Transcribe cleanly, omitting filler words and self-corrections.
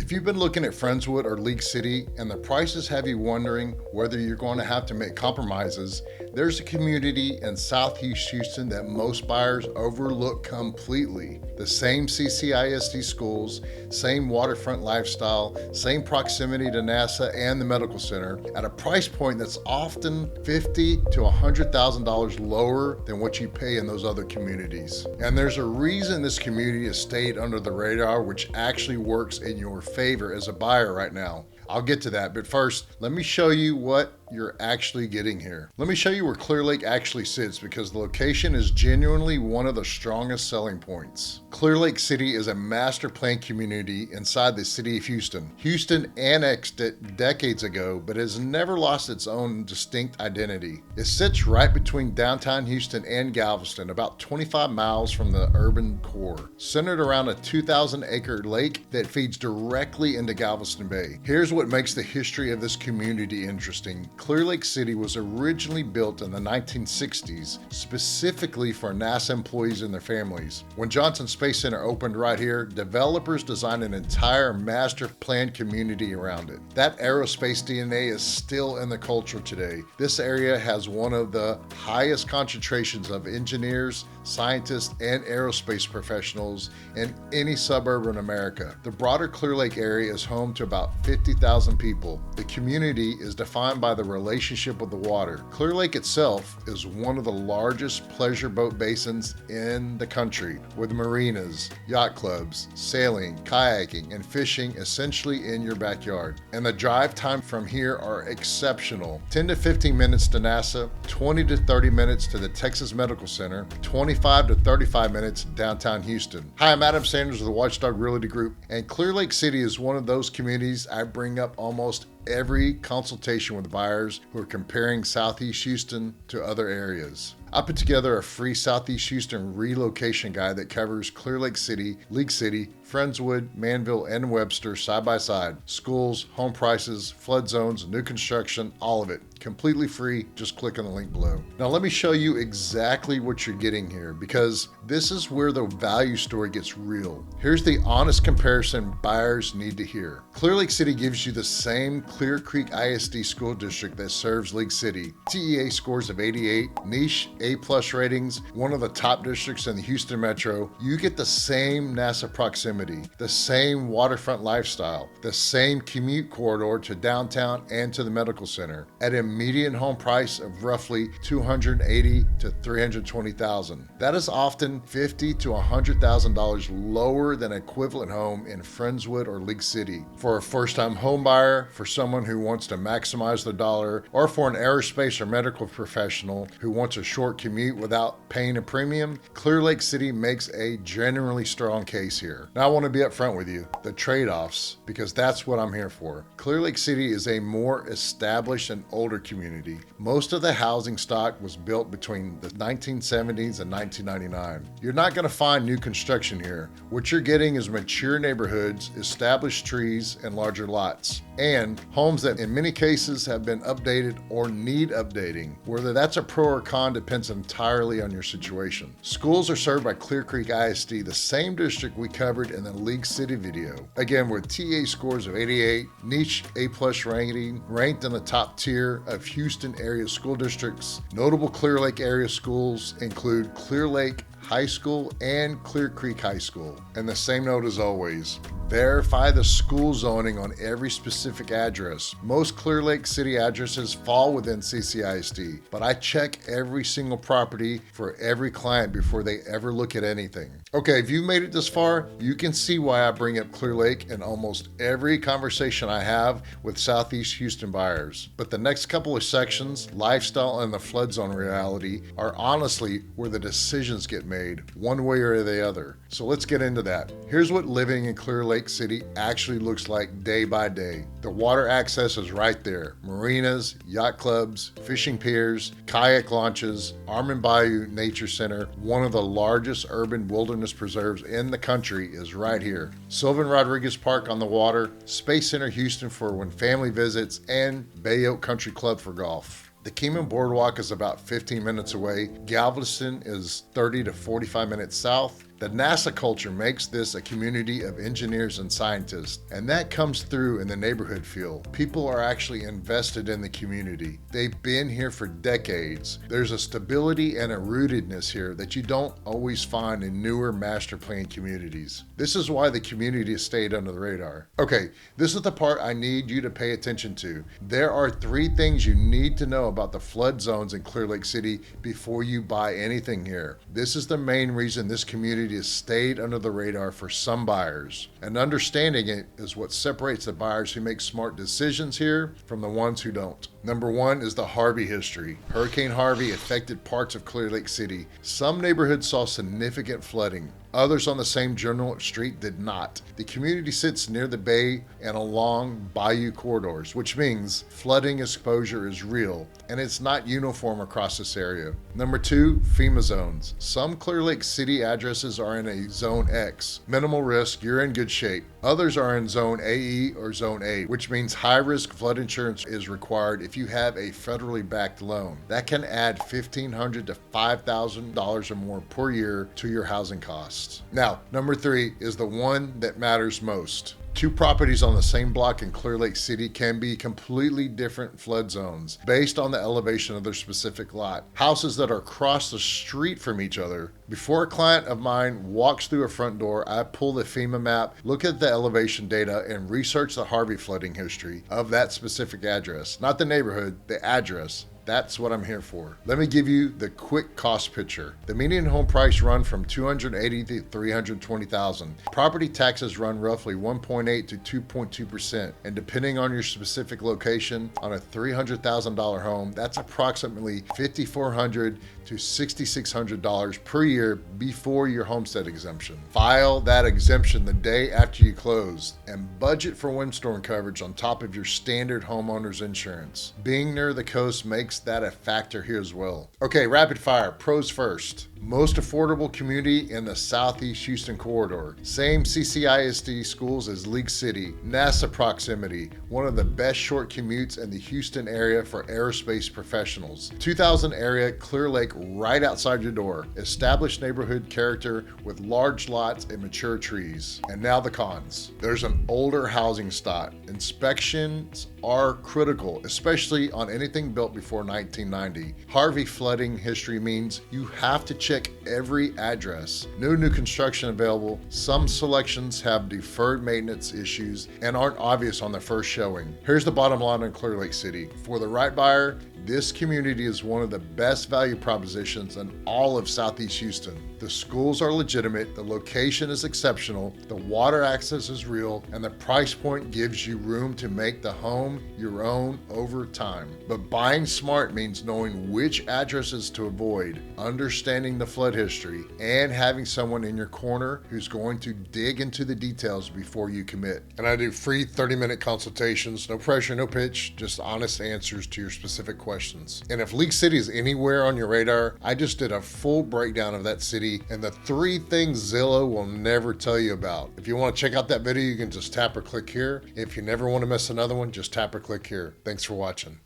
If you've been looking at Friendswood or League City and the prices have you wondering whether you're going to have to make compromises, there's a community in Southeast Houston that most buyers overlook completely. The same CCISD schools, same waterfront lifestyle, same proximity to NASA and the medical center at a price point that's often $50,000 to $100,000 lower than what you pay in those other communities. And there's a reason this community has stayed under the radar, which actually works in your favor as a buyer right now. I'll get to that, but first, let me show you what you're actually getting here. Let me show you where Clear Lake actually sits because the location is genuinely one of the strongest selling points. Clear Lake City is a master plan community inside the city of Houston. Houston annexed it decades ago, but has never lost its own distinct identity. It sits right between downtown Houston and Galveston, about 25 miles from the urban core, centered around a 2,000-acre lake that feeds directly into Galveston Bay. Here's what makes the history of this community interesting. Clear Lake City was originally built in the 1960s, specifically for NASA employees and their families. When Johnson Space Center opened right here, developers designed an entire master plan community around it. That aerospace DNA is still in the culture today. This area has one of the highest concentrations of engineers, scientists, and aerospace professionals in any suburb in America. The broader Clear Lake area is home to about 50,000 people. The community is defined by the relationship with the water. Clear Lake itself is one of the largest pleasure boat basins in the country, with marinas, yacht clubs, sailing, kayaking, and fishing essentially in your backyard. And the drive time from here are exceptional. 10 to 15 minutes to NASA, 20 to 30 minutes to the Texas Medical Center, 25 to 35 minutes downtown Houston. Hi, I'm Adam Sanders of the Watchdog Realty Group, and Clear Lake City is one of those communities I bring up almost every consultation with buyers who are comparing Southeast Houston to other areas. I put together a free Southeast Houston relocation guide that covers Clear Lake City, League City, Friendswood, Manville, and Webster side by side. Schools, home prices, flood zones, new construction, all of it. Completely free. Just click on the link below. Now let me show you exactly what you're getting here because this is where the value story gets real. Here's the honest comparison buyers need to hear. Clear Lake City gives you the same Clear Creek ISD school district that serves League City. TEA scores of 88, niche A+ ratings, one of the top districts in the Houston metro. You get the same NASA proximity, the same waterfront lifestyle, the same commute corridor to downtown and to the medical center at a median home price of roughly $280,000 to $320,000. That is often $50,000 to $100,000 lower than equivalent home in Friendswood or League City. For a first-time home buyer, for someone who wants to maximize their dollar, or for an aerospace or medical professional who wants a short commute without paying a premium, Clear Lake City makes a genuinely strong case here. Now I want to be upfront with you, the trade-offs, because that's what I'm here for. Clear Lake City is a more established and older community. Most of the housing stock was built between the 1970s and 1999. You're not going to find new construction here. What you're getting is mature neighborhoods, established trees, and larger lots, and homes that in many cases have been updated or need updating. Whether that's a pro or con depends entirely on your situation. Schools are served by Clear Creek ISD, the same district we covered in the League City video. Again, with TA scores of 88, niche A+ rating, ranked in the top tier of Houston area school districts. Notable Clear Lake area schools include Clear Lake High School and Clear Creek High School. And the same note as always, verify the school zoning on every specific address. Most Clear Lake City addresses fall within CCISD, but I check every single property for every client before they ever look at anything. Okay, if you've made it this far, you can see why I bring up Clear Lake in almost every conversation I have with Southeast Houston buyers. But the next couple of sections, lifestyle and the flood zone reality, are honestly where the decisions get made, one way or the other. So let's get into that. Here's what living in Clear Lake City actually looks like day by day. The water access is right there. Marinas, yacht clubs, fishing piers, kayak launches, Arm Bayou Nature Center, one of the largest urban wilderness preserves in the country, is right here. Sylvan Rodriguez Park on the water, Space Center Houston for when family visits, and Bayous Country Club for golf. The Kingman Boardwalk is about 15 minutes away. Galveston is 30 to 45 minutes south. The NASA culture makes this a community of engineers and scientists, and that comes through in the neighborhood feel. People are actually invested in the community. They've been here for decades. There's a stability and a rootedness here that you don't always find in newer master plan communities. This is why the community has stayed under the radar. Okay, this is the part I need you to pay attention to. There are 3 things you need to know about the flood zones in Clear Lake City before you buy anything here. This is the main reason this community has stayed under the radar for some buyers. And understanding it is what separates the buyers who make smart decisions here from the ones who don't. Number 1 is the Harvey history. Hurricane Harvey affected parts of Clear Lake City. Some neighborhoods saw significant flooding. Others on the same general street did not. The community sits near the bay and along bayou corridors, which means flooding exposure is real and it's not uniform across this area. Number 2, FEMA zones. Some Clear Lake City addresses are in a Zone X. Minimal risk, you're in good shape. Others are in Zone AE or Zone A, which means high-risk flood insurance is required if you have a federally backed loan. That can add $1,500 to $5,000 or more per year to your housing costs. Now, number 3 is the one that matters most. 2 properties on the same block in Clear Lake City can be completely different flood zones based on the elevation of their specific lot. Houses that are across the street from each other. Before a client of mine walks through a front door, I pull the FEMA map, look at the elevation data, and research the Harvey flooding history of that specific address. Not the neighborhood, the address. That's what I'm here for. Let me give you the quick cost picture. The median home price run from $280,000 to $320,000. Property taxes run roughly 1.8 to 2.2%, and depending on your specific location, on a $300,000 home, that's approximately $5,400 to $6,600 per year before your homestead exemption. File that exemption the day after you close, and budget for windstorm coverage on top of your standard homeowner's insurance. Being near the coast makes that a factor here as well. Okay, rapid fire, pros first. Most affordable community in the Southeast Houston corridor. Same CCISD schools as League City. NASA proximity. One of the best short commutes in the Houston area for aerospace professionals. 2,000 area, Clear Lake right outside your door. Established neighborhood character with large lots and mature trees. And now the cons. There's an older housing stock. Inspections are critical, especially on anything built before 1990. Harvey flooding history means you have to check every address. No new construction available. Some selections have deferred maintenance issues and aren't obvious on the first showing. Here's the bottom line on Clear Lake City. For the right buyer, this community is one of the best value propositions in all of Southeast Houston. The schools are legitimate, the location is exceptional, the water access is real, and the price point gives you room to make the home your own over time. But buying smart means knowing which addresses to avoid, understanding the flood history, and having someone in your corner who's going to dig into the details before you commit. And I do free 30-minute consultations, no pressure, no pitch, just honest answers to your specific questions. And if League City is anywhere on your radar, I just did a full breakdown of that city and the 3 things Zillow will never tell you about. If you want to check out that video, you can just tap or click here. If you never want to miss another one, just tap or click here. Thanks for watching.